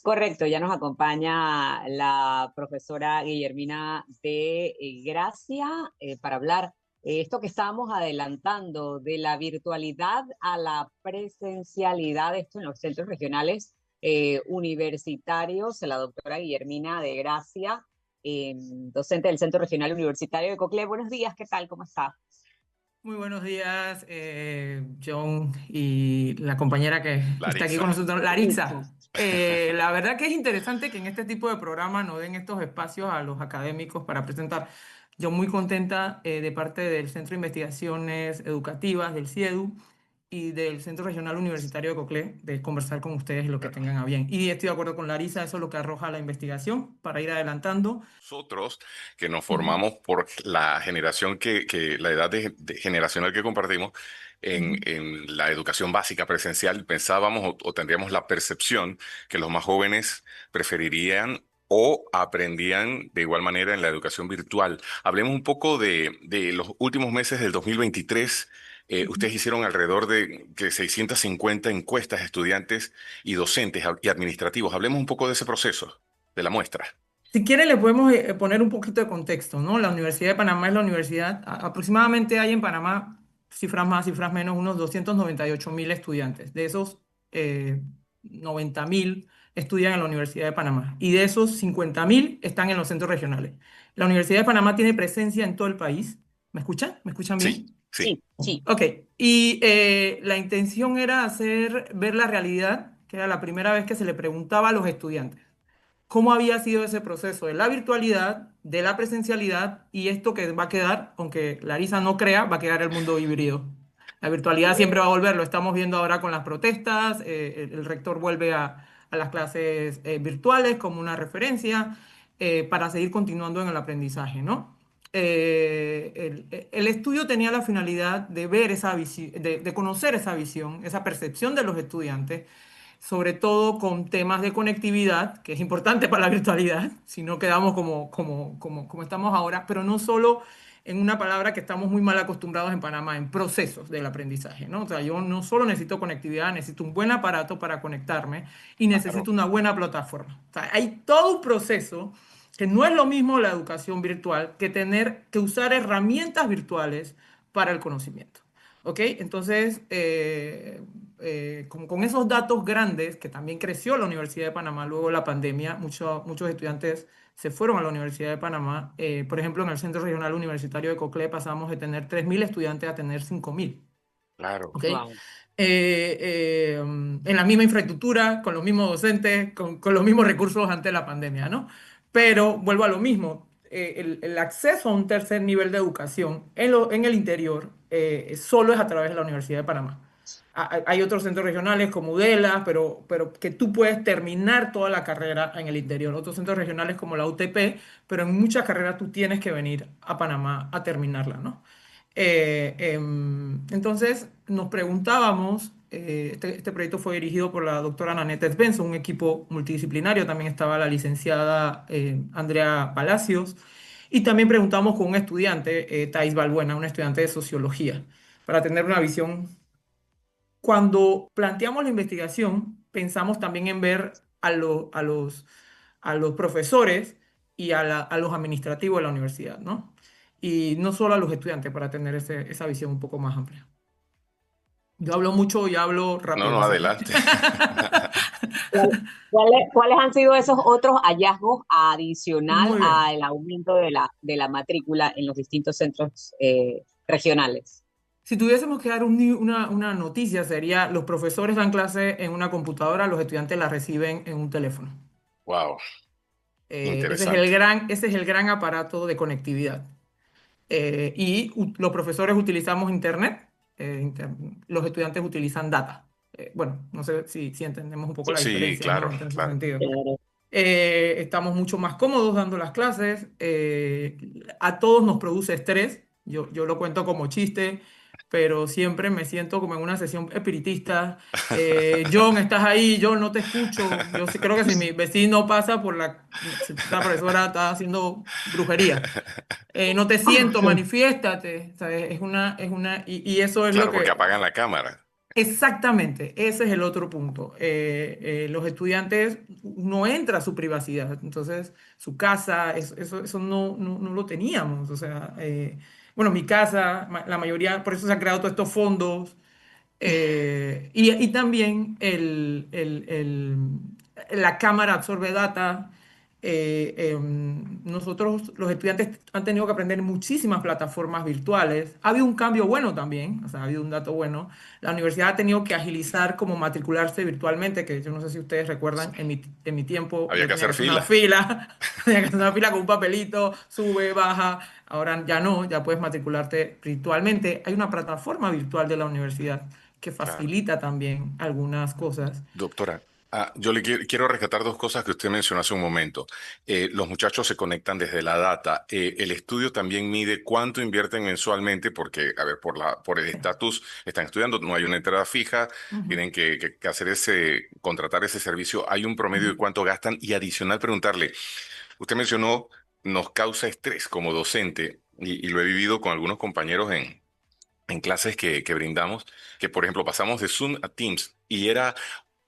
Correcto, ya nos acompaña la profesora Guillermina de Gracia para hablar esto que estábamos adelantando de la virtualidad a la presencialidad, esto en los centros regionales universitarios. La doctora Guillermina de Gracia, docente del Centro Regional Universitario de Coclé. Buenos días, ¿qué tal? ¿Cómo está? Muy buenos días, John y la compañera que está aquí con Larisa. nosotros, Listo. Laritza. La verdad que es interesante que en este tipo de programas nos den estos espacios a los académicos para presentar. Yo muy contenta de parte del Centro de Investigaciones Educativas, del CIEDU, y del Centro Regional Universitario de Coclé, de conversar con ustedes lo que Bueno, tengan a bien. Y estoy de acuerdo con Larisa, eso es lo que arroja la investigación para ir adelantando. nosotros que nos Ujú, formamos por la generación la edad generacional que compartimos ujú. en la educación básica presencial, pensábamos o tendríamos la percepción que los más jóvenes preferirían o aprendían de igual manera en la educación virtual. Hablemos un poco de los últimos meses del 2023. Ustedes hicieron alrededor de 650 encuestas a estudiantes y docentes y administrativos. Hablemos un poco de ese proceso, de la muestra. Si quiere, le podemos poner un poquito de contexto, ¿no? La Universidad de Panamá es la universidad, aproximadamente hay en Panamá, cifras más, cifras menos, unos 298.000 estudiantes. De esos, 90.000 estudian en la Universidad de Panamá y de esos, 50.000 están en los centros regionales. La Universidad de Panamá tiene presencia en todo el país. ¿Me escuchan? ¿Me escuchan Sí, bien? sí. Sí, sí. Ok, y la intención era ver la realidad, que era la primera vez que se le preguntaba a los estudiantes cómo había sido ese proceso de la virtualidad, de la presencialidad y esto que va a quedar, aunque Larisa no crea, va a quedar el mundo híbrido. La virtualidad siempre va a volver, lo estamos viendo ahora con las protestas, el rector vuelve a las clases virtuales como una referencia para seguir continuando en el aprendizaje, ¿no? El estudio tenía la finalidad de ver esa visión, de conocer esa visión, esa percepción de los estudiantes sobre todo con temas de conectividad, que es importante para la virtualidad, si no quedamos como estamos ahora, pero no solo en una palabra que estamos muy mal acostumbrados en Panamá, en procesos del aprendizaje, ¿no? O sea, yo no solo necesito conectividad, necesito un buen aparato para conectarme y Claro. necesito una buena plataforma. O sea, hay todo un proceso que no es lo mismo la educación virtual que tener que usar herramientas virtuales para el conocimiento. ¿Ok? Entonces, con esos datos grandes, que también creció la Universidad de Panamá luego de la pandemia, muchos estudiantes se fueron a la Universidad de Panamá. Por ejemplo, en el Centro Regional Universitario de Coclé pasamos de tener 3.000 estudiantes a tener 5.000. Claro. ¿Ok? Wow. En la misma infraestructura, con los mismos docentes, con los mismos recursos antes de la pandemia, ¿no? Pero vuelvo a lo mismo, el acceso a un tercer nivel de educación en el interior solo es a través de la Universidad de Panamá. Hay otros centros regionales como UDELA, pero que tú puedes terminar toda la carrera en el interior. Otros centros regionales como la UTP, pero en muchas carreras tú tienes que venir a Panamá a terminarla, ¿no? Entonces nos preguntábamos, este proyecto fue dirigido por la doctora Nanette Svensson, un equipo multidisciplinario, también estaba la licenciada Andrea Palacios, y también preguntamos con un estudiante, Thais Balbuena, un estudiante de sociología, para tener una visión. Cuando planteamos la investigación, pensamos también en ver a los profesores y a los administrativos de la universidad, ¿no? Y no solo a los estudiantes para tener esa visión un poco más amplia. Yo hablo mucho y hablo No, rápido, no, lo sé. adelante. ¿Cuáles han sido esos otros hallazgos adicional Muy bien. al aumento de la matrícula en los distintos centros regionales? Si tuviésemos que dar una noticia, sería los profesores dan clase en una computadora, los estudiantes la reciben en un teléfono. Wow, Ese es el interesante. gran aparato de conectividad. Los profesores utilizamos internet, los estudiantes utilizan data. Bueno, no sé si entendemos un poco Sí, la Sí, diferencia, ¿no? claro, En ese claro. sentido. claro. Estamos mucho más cómodos dando las clases. A todos nos produce estrés. Yo lo cuento como chiste, pero siempre me siento como en una sesión espiritista. John, estás ahí, John, no te escucho. Yo sí creo que si mi vecino pasa por si la profesora está haciendo brujería. No te siento, manifiéstate. ¿Sabes? Y eso es lo Claro, porque que apagan la cámara. Exactamente, ese es el otro punto. Los estudiantes no entra a su privacidad, entonces su casa, eso no lo teníamos. O sea, bueno, mi casa, la mayoría, por eso se han creado todos estos fondos y también la cámara absorbe data. Nosotros, los estudiantes, han tenido que aprender muchísimas plataformas virtuales. Ha habido un cambio bueno también, o sea, ha habido un dato bueno. La universidad ha tenido que agilizar como matricularse virtualmente, que yo no sé si ustedes recuerdan, en mi tiempo Había yo que tenía que hacer hacer una fila. fila, tenía que hacer una fila con un papelito, sube, baja. Ahora ya no, ya puedes matricularte virtualmente. Hay una plataforma virtual de la universidad que Claro. facilita también algunas cosas. Doctora, yo le quiero rescatar dos cosas que usted mencionó hace un momento. Los muchachos se conectan desde la data. El estudio también mide cuánto invierten mensualmente, porque, a ver, por el estatus están estudiando, no hay una entrada fija, Ujú, tienen que hacer contratar ese servicio. Hay un promedio de ujú, cuánto gastan y adicional preguntarle, usted mencionó, nos causa estrés como docente y lo he vivido con algunos compañeros en clases que brindamos, que por ejemplo pasamos de Zoom a Teams y era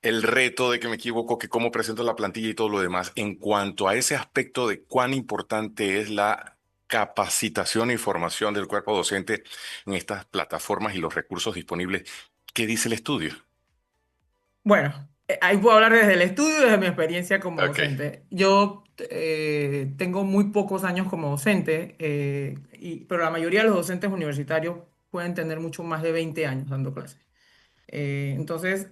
el reto de que me equivoco, que cómo presento la plantilla y todo lo demás. En cuanto a ese aspecto de cuán importante es la capacitación e información del cuerpo docente en estas plataformas y los recursos disponibles, ¿qué dice el estudio? bueno, ahí puedo hablar desde el estudio y desde mi experiencia como Ok, docente. Yo tengo muy pocos años como docente, pero la mayoría de los docentes universitarios pueden tener mucho más de 20 años dando clases. Entonces,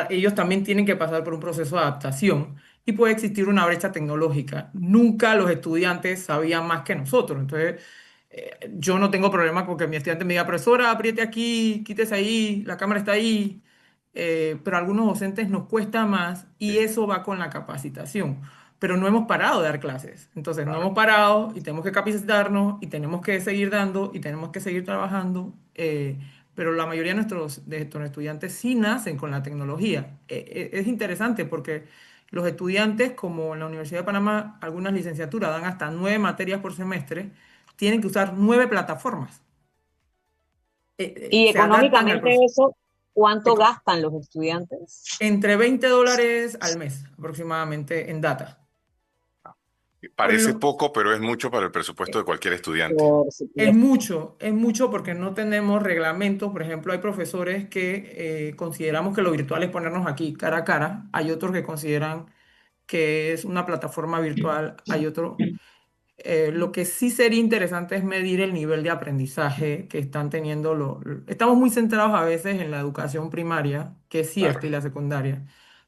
ellos también tienen que pasar por un proceso de adaptación y puede existir una brecha tecnológica. Nunca los estudiantes sabían más que nosotros. Entonces, yo no tengo problema con que mi estudiante me diga, profesora, apriete aquí, quítese ahí, la cámara está ahí. Pero a algunos docentes nos cuesta más y sí, eso va con la capacitación. Pero no hemos parado de dar clases. Entonces, no claro. hemos parado y tenemos que capacitarnos y tenemos que seguir dando y tenemos que seguir trabajando. Pero la mayoría de nuestros estudiantes sí nacen con la tecnología. Es interesante porque los estudiantes, como en la Universidad de Panamá, algunas licenciaturas dan hasta 9 materias por semestre, tienen que usar 9 plataformas. Y Se adaptan al económicamente proceso. eso, ¿cuánto gastan los estudiantes? Entre $20 al mes aproximadamente en data. Por Parece lo- poco, pero es mucho para el presupuesto eh, de cualquier estudiante. Por supuesto. es mucho porque no tenemos reglamentos. Por ejemplo, hay profesores que consideramos que lo virtual es ponernos aquí cara a cara. Hay otros que consideran que es una plataforma virtual. Hay otro. Lo que sí sería interesante es medir el nivel de aprendizaje que están teniendo. Estamos muy centrados a veces en la educación primaria, que es Claro. cierta, y la secundaria,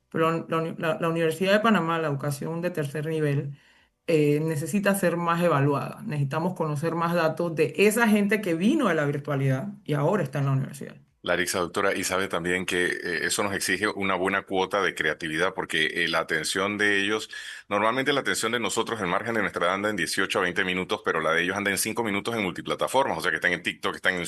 pero la Universidad de Panamá, la educación de tercer nivel, necesita ser más evaluada. Necesitamos conocer más datos de esa gente que vino de la virtualidad y ahora está en la universidad. Larissa, doctora, y sabe también que eso nos exige una buena cuota de creatividad porque la atención de ellos, normalmente la atención de nosotros, el margen de nuestra edad anda en 18 a 20 minutos, pero la de ellos anda en 5 minutos en multiplataformas, o sea que están en TikTok, están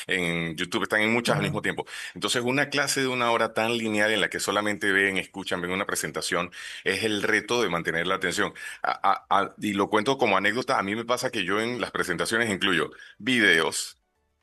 en YouTube, están en muchas al mismo Ajá. tiempo. Entonces, una clase de una hora tan lineal en la que solamente ven, escuchan, ven una presentación, es el reto de mantener la atención. Y lo cuento como anécdota, a mí me pasa que yo en las presentaciones incluyo videos,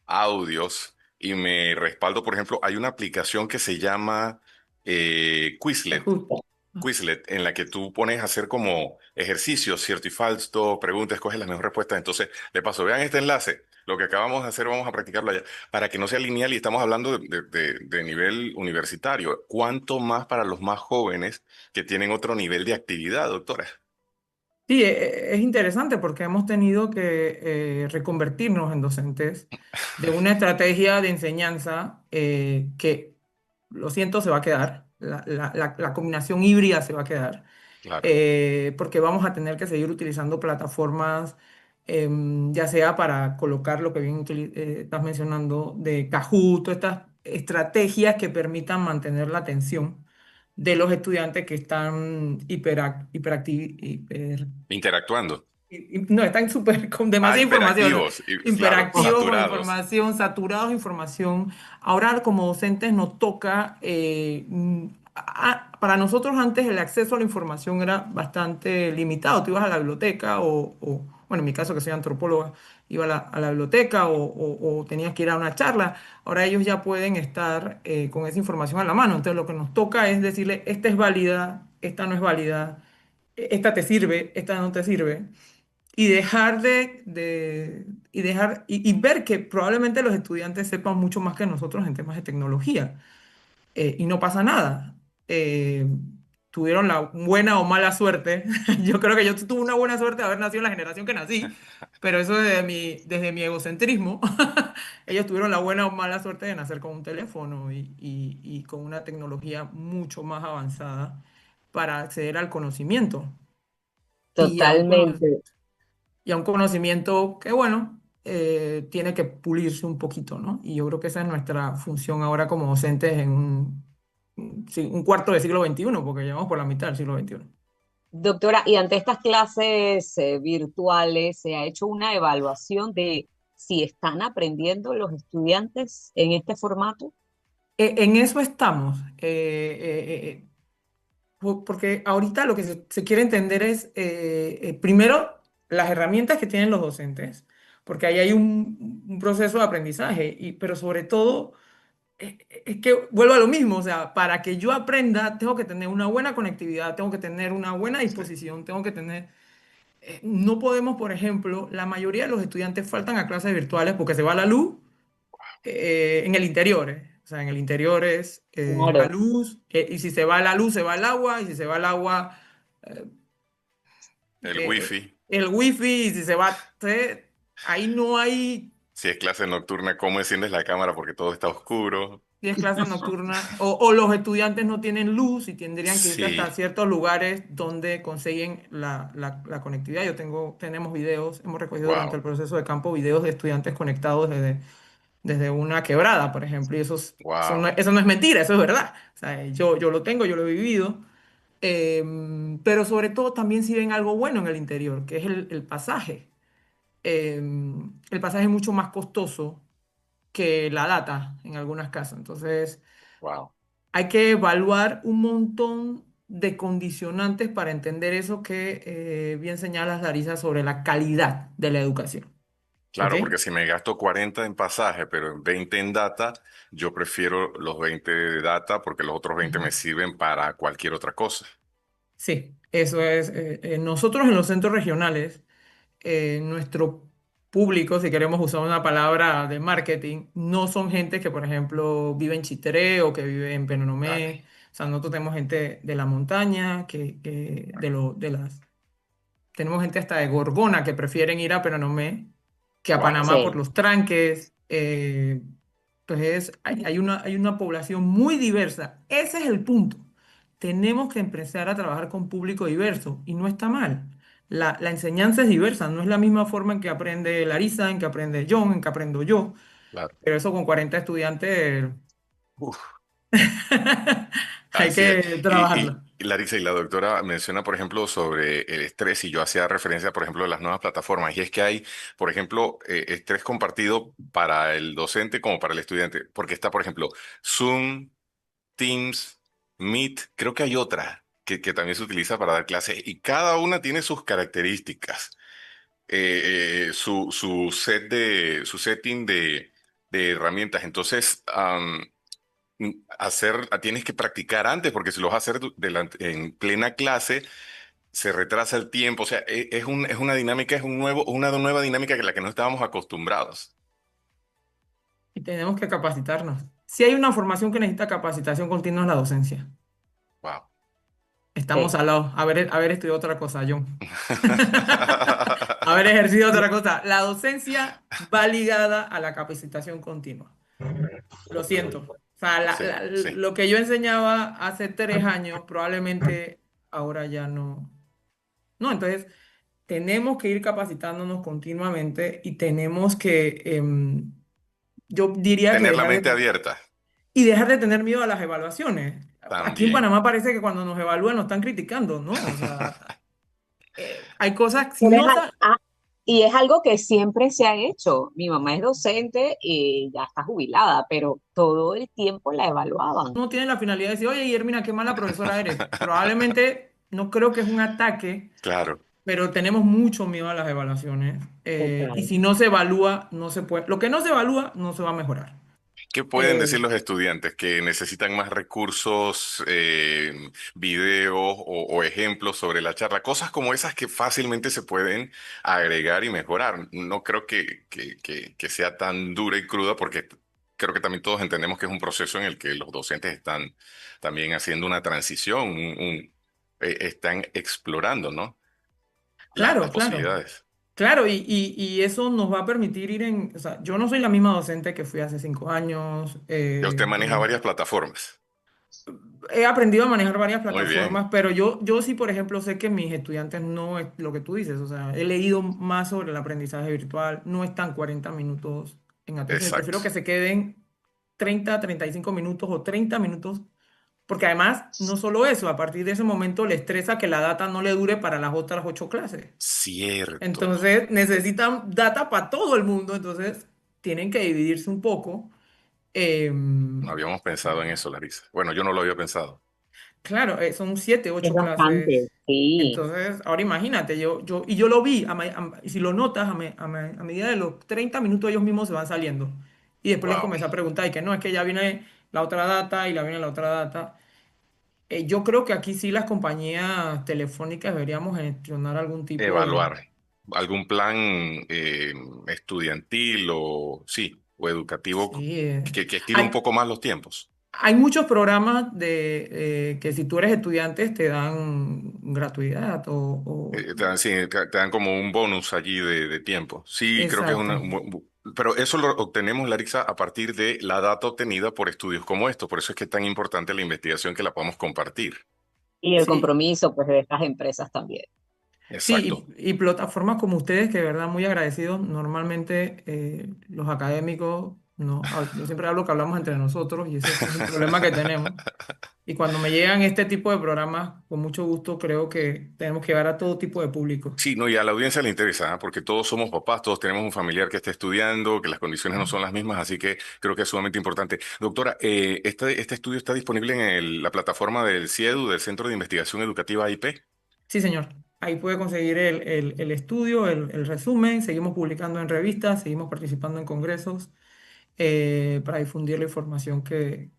audios y me respaldo, por ejemplo, hay una aplicación que se llama Quizlet. Justo. Quizlet, en la que tú pones a hacer como ejercicios, cierto y falso, preguntas, escoges las mejores respuestas. Entonces, de paso, vean este enlace. Lo que acabamos de hacer, vamos a practicarlo allá, para que no sea lineal y estamos hablando de nivel universitario. ¿Cuánto más para los más jóvenes que tienen otro nivel de actividad, doctora? Sí, es interesante porque hemos tenido que reconvertirnos en docentes de una estrategia de enseñanza que, lo siento, se va a quedar. La combinación híbrida se va a quedar. Claro. Porque vamos a tener que seguir utilizando plataformas, ya sea para colocar lo que bien estás mencionando de Kahoot, todas estas estrategias que permitan mantener la atención de los estudiantes que están Interactuando. no, están súper con Ah, demasiada información, ¿no? hiperactivos. Y, claro, Hiperactivos con saturados. información, saturados de información. Ahora, como docentes, nos toca, para nosotros antes el acceso a la información era bastante limitado. Tú ibas a la biblioteca bueno, en mi caso que soy antropóloga, iba a la biblioteca o tenías que ir a una charla. Ahora ellos ya pueden estar con esa información a la mano. Entonces lo que nos toca es decirle, esta es válida, esta no es válida, esta te sirve, esta no te sirve. Y dejar y ver que probablemente los estudiantes sepan mucho más que nosotros en temas de tecnología, y no pasa nada. Eh, Tuvieron la buena o mala suerte. Yo creo que yo tuve una buena suerte de haber nacido en la generación que nací, pero eso desde mi egocentrismo. Ellos tuvieron la buena o mala suerte de nacer con un teléfono y con una tecnología mucho más avanzada para acceder al conocimiento. Y a un, cono- Totalmente. y a un conocimiento que, bueno, tiene que pulirse un poquito, ¿no? Y yo creo que esa es nuestra función ahora como docentes en un cuarto de siglo XXI, porque llevamos por la mitad del siglo XXI. Doctora, y ante estas clases virtuales, ¿se ha hecho una evaluación de si están aprendiendo los estudiantes en este formato? En eso estamos, porque ahorita lo que se quiere entender es, primero, las herramientas que tienen los docentes, porque ahí hay un proceso de aprendizaje, pero sobre todo es que vuelvo a lo mismo, o sea, para que yo aprenda, tengo que tener una buena conectividad, tengo que tener una buena Sí, disposición, no podemos, por ejemplo, la mayoría de los estudiantes faltan a clases virtuales porque se va la luz en el interior, o sea, en el interior es la Claro. luz, y si se va la luz, se va el agua, y si se va el agua, eh, el eh, wifi. el wifi, y si se va, ahí no hay. Si es clase nocturna, ¿cómo enciendes la cámara porque todo está oscuro? Si es clase nocturna, o los estudiantes no tienen luz y tendrían que irse hasta Sí, ciertos lugares donde consiguen la conectividad. Tenemos videos, hemos recogido durante el wow, proceso de campo videos de estudiantes conectados desde una quebrada, por ejemplo, y wow, eso no es mentira, eso es verdad. O sea, yo lo tengo, yo lo he vivido. Pero sobre todo también si ven algo bueno en el interior, que es el pasaje. El pasaje es mucho más costoso que la data en algunas casas. Entonces, wow. hay que evaluar un montón de condicionantes para entender eso que bien señalas, Larisa, sobre la calidad de la educación. ¿Ok? Claro, porque si me gasto 40 en pasaje, pero en 20 en data, yo prefiero los 20 de data porque los otros 20 me Ujú. sirven para cualquier otra cosa. Sí, eso es. Nosotros en los centros regionales, nuestro público, si queremos usar una palabra de marketing, no son gente que, por ejemplo, vive en Chitré o que vive en Dale. Penonomé. O sea, nosotros tenemos gente de la montaña, tenemos gente hasta de Gorgona que prefieren ir a Penonomé que a Wow. Panamá por Sí. los tranques. Entonces, hay una población muy diversa. Ese es el punto. Tenemos que empezar a trabajar con público diverso y no está mal. La enseñanza es diversa, no es la misma forma en que aprende Larisa, en que aprende John, en que aprendo yo, Claro. pero eso con 40 estudiantes Uf. hay Así es. que Y, trabajarlo. y Larissa y la doctora menciona, por ejemplo, sobre el estrés, y yo hacía referencia, por ejemplo, a las nuevas plataformas, y es que hay, por ejemplo, estrés compartido para el docente como para el estudiante, porque está, por ejemplo, Zoom, Teams, Meet, creo que hay otra que también se utiliza para dar clases, y cada una tiene sus características, su setting de herramientas. Entonces, tienes que practicar antes, porque si lo vas a hacer en plena clase, se retrasa el tiempo. O sea, es una dinámica, una nueva dinámica que la que no estábamos acostumbrados. Y tenemos que capacitarnos. Si hay una formación que necesita capacitación continua es la docencia. Wow. Estamos Sí. al lado. Haber estudiado otra cosa, John. Haber ejercido otra cosa. La docencia va ligada a la capacitación continua. Lo siento. O sea, Sí, sí. lo que yo enseñaba hace 3 años, probablemente ahora ya no. No, entonces tenemos que ir capacitándonos continuamente y tenemos que, yo diría que Tener la mente abierta dejar de tener miedo a las evaluaciones. Aquí en también. Panamá parece que cuando nos evalúan nos están criticando, ¿no? O sea, hay cosas, si Pero no sabes, y es algo que siempre se ha hecho. Mi mamá es docente y ya está jubilada, pero todo el tiempo la evaluaban. no tienen la finalidad de decir, oye, Guillermina, qué mala profesora eres. Probablemente no creo que es un ataque, Claro. pero tenemos mucho miedo a las evaluaciones. Y Total. si no se evalúa, no se puede. Lo que no se evalúa, no se va a mejorar. ¿Qué pueden Eh, decir los estudiantes que necesitan más recursos, videos o ejemplos sobre la charla? Cosas como esas que fácilmente se pueden agregar y mejorar. No creo que sea tan dura y cruda porque creo que también todos entendemos que es un proceso en el que los docentes están también haciendo una transición, están explorando, ¿no? Las claro, claro. posibilidades. Claro, y eso nos va a permitir ir en, o sea, yo no soy la misma docente que fui hace 5 años. Ya usted maneja varias plataformas. He aprendido a manejar varias Muy bien, plataformas, pero yo sí, por ejemplo, sé que mis estudiantes no es lo que tú dices. O sea, he leído más sobre el aprendizaje virtual, no están 40 minutos en atención. exacto. Prefiero que se queden 30, 35 minutos o 30 minutos, porque además, no solo eso, a partir de ese momento le estresa que la data no le dure para las otras 8 clases. Cierto. Entonces necesitan data para todo el mundo, entonces tienen que dividirse un poco. No habíamos pensado en Para, eso, Larisa. Bueno, yo no lo había pensado. claro, son siete, Es ocho bastante, clases. sí. Entonces, ahora imagínate, y yo lo vi, y si lo notas, a medida de los 30 minutos ellos mismos se van saliendo. Y después les Wow. comencé a preguntar, y que no, es que ya viene la otra data y la viene la otra data. Yo creo que aquí sí las compañías telefónicas deberíamos gestionar algún tipo de... Evaluar algún plan estudiantil o sí, o educativo Sí, que estire un hay, poco más los tiempos. hay muchos programas que si tú eres estudiante te dan gratuidad Sí, te dan como un bonus allí de tiempo. Sí, creo que es exacto. pero eso lo obtenemos, Larisa, a partir de la data obtenida por estudios como estos. Por eso es que es tan importante la investigación que la podamos compartir. Y el Sí, compromiso, pues, de estas empresas también. Exacto. y plataformas como ustedes, que de verdad muy agradecidos. Normalmente los académicos, no, yo siempre hablo que hablamos entre nosotros y ese es un problema que tenemos. Y cuando me llegan este tipo de programas, con mucho gusto creo que tenemos que llegar a todo tipo de público. Sí, no, y a la audiencia le interesa, ¿ah? Porque todos somos papás, todos tenemos un familiar que está estudiando, que las condiciones no son las mismas, así que creo que es sumamente importante. Doctora, este estudio está disponible en la plataforma del CIEDU, del Centro de Investigación Educativa IP. Sí, señor. Ahí puede conseguir el estudio, el resumen. Seguimos publicando en revistas, seguimos participando en congresos para difundir la información que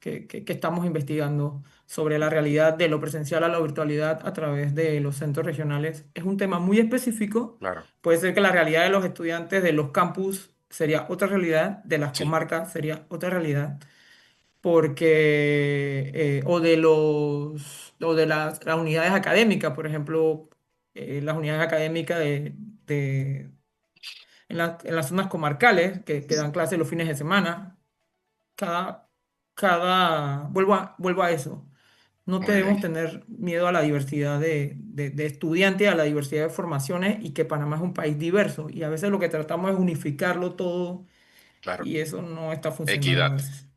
estamos investigando sobre la realidad de lo presencial a la virtualidad a través de los centros regionales. Es un tema muy específico. Claro, Puede ser que la realidad de los estudiantes de los campus sería otra realidad, de las sí, comarcas sería otra realidad porque, o de las unidades académicas, por ejemplo, las unidades académicas en las zonas comarcales que dan clases los fines de semana, cada, vuelvo a eso. No muy bien, debemos tener miedo a la diversidad de estudiantes, a la diversidad de formaciones y que Panamá es un país diverso y a veces lo que tratamos es unificarlo todo claro. y eso no está funcionando a Equidad. veces.